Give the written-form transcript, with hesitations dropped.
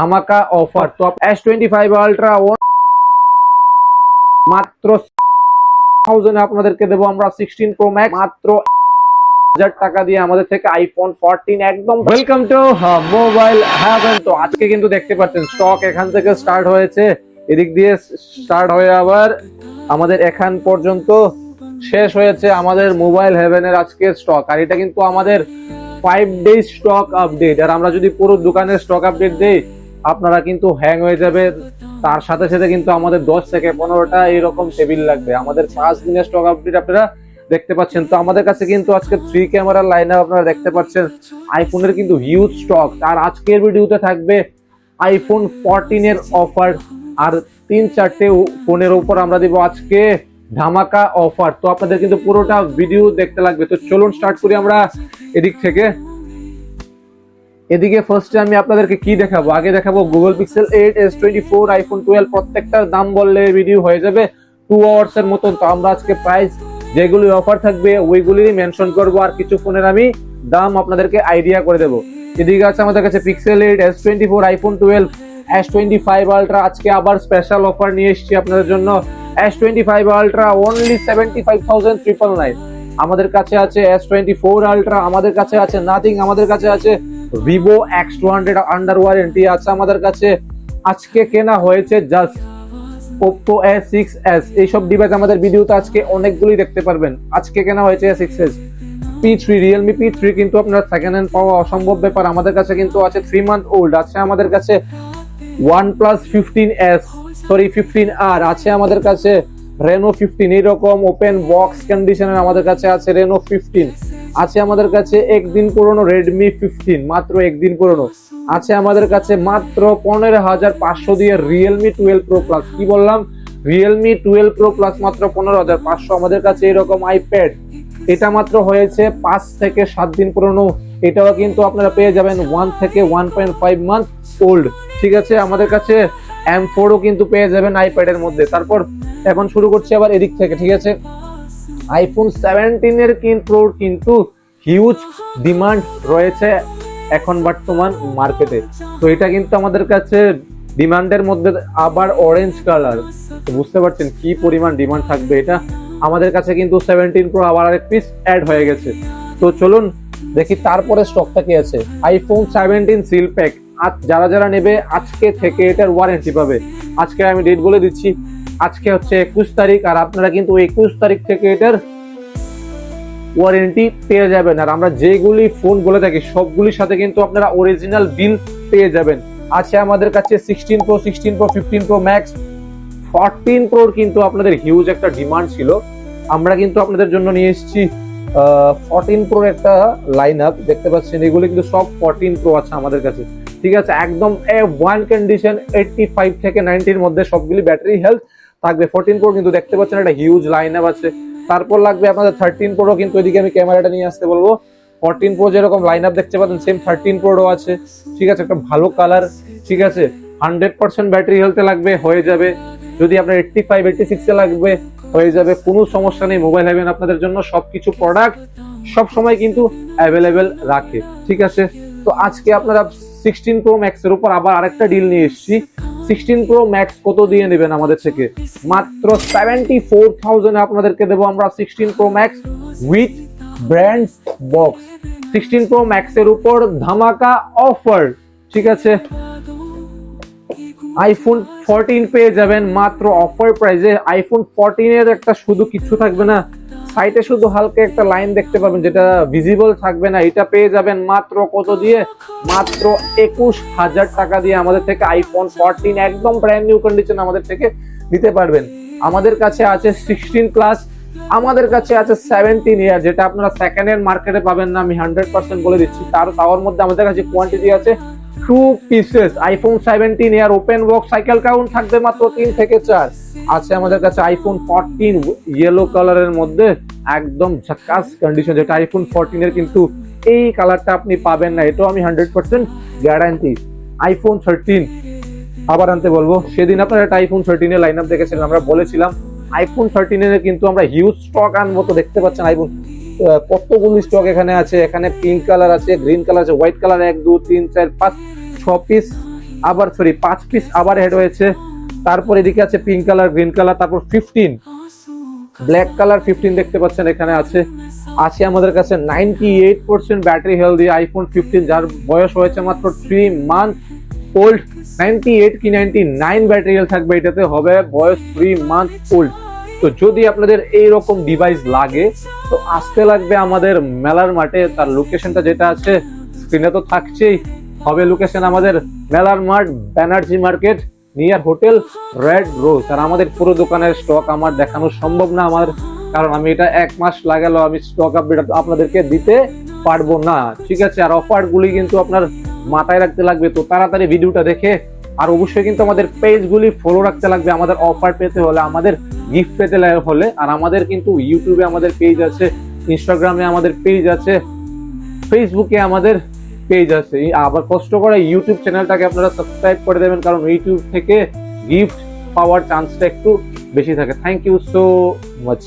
ধামাকা অফার। তো S25 ultra মাত্র 1000 আপনাদেরকে দেবো আমরা 16 প্রো ম্যাক্স মাত্র 1000 টাকা দিয়ে আমাদের থেকে আইফোন 14 একদম। Welcome to mobile haven. তো আজকে কিন্তু দেখতে পাচ্ছেন স্টক এখান থেকে স্টার্ট হয়েছে, এদিক দিয়ে স্টার্ট হয়ে আবার আমাদের এখান পর্যন্ত শেষ হয়েছে আমাদের মোবাইল হেভেনের আজকের স্টক। আর এটা কিন্তু আমাদের 5 ডেজ স্টক আপডেট। আর আমরা যদি পুরো দোকানের স্টক আপডেট দেই আপনারা কিন্তু হ্যাং হয়ে যাবে। তার সাথে সাথে কিন্তু আমাদের 10 থেকে 15টা এরকম টেবিল লাগবে। আমাদের 5 দিনের স্টক আপডেট আপনারা দেখতে পাচ্ছেন। তো আমাদের কাছে কিন্তু আজকে 3 ক্যামেরার লাইন আপ আপনারা দেখতে পাচ্ছেন। আইফোনের কিন্তু হিউজ স্টক। আর আজকের ভিডিওতে থাকবে আইফোন 14 এর অফার আর 3-4টে ফোনের উপর আমরা দিব আজকে ধামাকা অফার। তো আপনাদের কিন্তু পুরোটা ভিডিও দেখতে লাগবে। তো চলুন স্টার্ট করি আমরা এদিক থেকে। এদিকে ফার্স্টে আমি আপনাদেরকে কি দেখাবো, আগে দেখাবো গুগল পিক্সেল 8, S24, আইফোন 12 প্রত্যেকটার দাম বললে ভিডিও হয়ে যাবে 2 আওয়ার্স এর মতন। তো আমরা আজকে প্রাইস যেগুলি অফার থাকবে ওইগুলি মেনশন করব, আর কিছু ফোনের আমি দাম আপনাদেরকে আইডিয়া করে দেবো। এদিকে আছে আমাদের কাছে pixel 8, S24, iPhone 12, S25 ultra. আজকে আবার স্পেশাল অফার নিয়ে এসেছি আপনাদের জন্য। S25 ultra only 75,999। আমাদের কাছে আছে S24 আলট্রা, আমাদের কাছে আছে নাথিং, আমাদের কাছে আছে ভিভো X200 আন্ডার ওয়ারেন্টি আছে আমাদের কাছে। আজকে কেনা হয়েছে জাস্ট Oppo A6s। এইসব ডিভাইস আমাদের ভিডিওতে আজকে অনেকগুলি দেখতে পারবেন। আজকে কেনা হয়েছে A6s। P3 Realme P3 কিন্তু আপনার সেকেন্ড হ্যান্ড পাওয়া অসম্ভব ব্যাপার। আমাদের কাছে কিন্তু আছে 3 মান্থ ওল্ড। আছে আমাদের কাছে OnePlus 15R আছে আমাদের কাছে, Reno 15 এরকম ওপেন বক্স কন্ডিশনের আমাদের কাছে আছে Reno 15। আছে আমাদের কাছে একদিন পুরনো Redmi 15, মাত্র একদিন পুরনো। আছে আমাদের কাছে মাত্র 15,500 দিয়ে Realme 12 Pro Plus। কি বললাম, Realme 12 Pro Plus মাত্র 15,500। আমাদের কাছে এরকম আইপ্যাড, এটা মাত্র হয়েছে 5 থেকে 7 দিন পুরনো। এটাও কিন্তু আপনারা পেয়ে যাবেন 1 থেকে 1.5 মান্থ ওল্ড। ঠিক আছে, আমাদের কাছে M4ও কিন্তু পেয়ে যাবেন আইপ্যাডের মধ্যে। তারপর এখন শুরু করছি আবার এদিক থেকে। ঠিক আছে, আইফোন 17 এর কিন্তু হিউজ ডিমান্ড রয়েছে এখন বর্তমান মার্কেটে। তো এটা কিন্তু আমাদের কাছে ডিমান্ডের মধ্যে আবার অরেঞ্জ কালার, বুঝতে পারছেন কি পরিমাণ ডিমান্ড থাকবে। এটা আমাদের কাছে কিন্তু 17 প্রো আবার আরেক পিস অ্যাড হয়ে গেছে। তো চলুন দেখি তারপরে স্টকটা কি আছে। আইফোন 17 সিল প্যাক যারা যারা নেবে আজকে থেকে এটার ওয়ারেন্টি পাবে। আজকে আমি ডেট বলে দিচ্ছি, আজকে হচ্ছে 21 তারিখ। আর আপনারা কিন্তু 21 তারিখ থেকে এটার ওয়ারেন্টি পেয়ে যাবেন। আর আমরা যেগুলি ফোন বলে থাকি সবগুলির সাথে কিন্তু আপনারা অরিজিনাল বিল পেয়ে যাবেন। আছে আমাদের কাছে 16 প্রো, 15 প্রো ম্যাক্স, 14 প্রোর কিন্তু আপনাদের হিউজ একটা ডিমান্ড ছিল। আমরা কিন্তু আপনাদের জন্য নিয়ে এসেছি 14 প্রোর একটা লাইন আপ দেখতে পাচ্ছেন। এগুলি কিন্তু সব 14 প্রো আছে আমাদের কাছে। ঠিক আছে, একদম A1 কন্ডিশন 85 থেকে 90 এর মধ্যে সবগুলি ব্যাটারি হেলথ থাকবে। 14 প্রো কিন্তু দেখতে পাচ্ছেন একটা হিউজ লাইন আপ আছে। তারপর লাগবে আপনাদের 13 প্রো, কিন্তু এদিকে আমি ক্যামেরাটা নিয়ে আসতে বলবো। 14 প্রো যেরকম লাইন আপ দেখতে পাচ্ছেন সেম 13 প্রোও আছে। ঠিক আছে, একটা ভালো কালার। ঠিক আছে, 100% ব্যাটারি হেলথে লাগবে, হয়ে যাবে। যদি আপনার 85 86 এ লাগবে হয়ে যাবে, কোনো সমস্যা নেই। মোবাইল হেভেন আপনাদের জন্য সবকিছু প্রোডাক্ট সব সময় কিন্তু অ্যাভেলেবেল রাখে। ঠিক আছে, তো আজকে আপনারা 16 প্রো ম্যাক্স এর উপর আবার আরেকটা ডিল নিয়ে এসেছি। 16 প্রো ম্যাক্স কত দিয়ে নেবেন আমাদের থেকে? মাত্র 74,000 আপনাদেরকে দেবো আমরা 16 pro max with brand box. 16 pro max এর উপর ধামাকা অফার। ঠিক আছে, আইফোন 14 পেয়ে যাবেন মাত্র অফার প্রাইসে। আইফোন 14 এর একটা শুধু কিছু থাকবে না, সাইটে শুধু হালকা একটা লাইন দেখতে পাবেন যেটা ভিজিবল থাকবে না। এটা পেয়ে যাবেন মাত্র কত দিয়ে? মাত্র 21,000 টাকা দিয়ে আমাদের থেকে আইফোন 14 একদম ব্র্যান্ড নিউ কন্ডিশন আমাদের থেকে নিতে পারবেন। আমাদের কাছে আছে 16 প্লাস, আমাদের কাছে আছে 17 ইয়ার, যেটা আপনারা সেকেন্ড হ্যান্ড মার্কেটে পাবেন না, আমি 100% বলে দিচ্ছি। তার মধ্যে আমাদের কাছে কোয়ান্টিটি আছে 2 পিসেস আইফোন 17 ইয়ার ওপেন বক্স, সাইকেল কাউন্ট থাকবে মাত্র 3 থেকে 4। আছে আমাদের কাছে আইফোন 14 ইয়েলো কালারের মধ্যে একদম ঝাকাস কন্ডিশন, যেটা আইফোন 14 এর কিন্তু এই কালারটা আপনি পাবেন না, এটাও আমি 100% গ্যারান্টি। আইফোন 13 আবার আনতে বলবো। সেদিন আপনারা একটা আইফোন 13 এর লাইন আপ দেখেছিলেন, আমরা বলেছিলাম আইফোন 13 এর কিন্তু আমরা হিউজ স্টক আনবো। তো দেখতে পাচ্ছেন আইফোন কতগুলো স্টক এখানে আছে। এখানে পিঙ্ক কালার আছে, গ্রিন কালার আছে, হোয়াইট কালার 1 2 3 4 5 6 পিস আবার সরি 5 পিস আবার অ্যাড হয়েছে। তারপর এদিকে আছে পিঙ্ক কালার, গ্রিন কালার, তারপর 15 ব্ল্যাক কালার 15 দেখতে পাচ্ছেন এখানে আছে। আছে আমাদের কাছে 98% ব্যাটারি হেলদি আইফোন 15, যার বয়স হয়েছে মাত্র 3 মান্থ ওল্ড। 98 কি 99 ব্যাটারি হেলথ থাকবে, এটাতে হবে বয়স 3 মান্থ ওল্ড। তো যদি আপনাদের এইরকম ডিভাইস লাগে তো আসতে লাগবে আমাদের মেলার মাঠে। তার লোকেশনটা যেটা আছে স্ক্রিনে তো থাকছেই, হবে লোকেশন আমাদের মেলার মাঠ, Banerjee market, near hotel red rose. আর আমাদের পুরো দোকানের স্টক আমার দেখানো সম্ভব না আমার, কারণ আমি এটা 1 মাস লাগালো, আমি স্টক আপডেট আপনাদেরকে দিতে পারবো না, ঠিক আছে। আর অফার গুলি কিন্তু আপনার মাথায় রাখতে লাগবে, তো তাড়াতাড়ি ভিডিওটা দেখে আর অবশ্যই কিন্তু আমাদের পেজগুলি ফলো রাখতে লাগবে আমাদের অফার পেতে হলে, আমাদের গিফট পেতে হলে। আর আমাদের কিন্তু ইউটিউবে আমাদের পেজ আছে, ইনস্টাগ্রামে আমাদের পেজ আছে, ফেসবুকে আমাদের পেজ আছে। আবার কষ্ট করে ইউটিউব চ্যানেলটাকে আপনারা সাবস্ক্রাইব করে দেবেন, কারণ ইউটিউব থেকে গিফট পাওয়ার চান্সটা একটু বেশি থাকে। Thank you so much.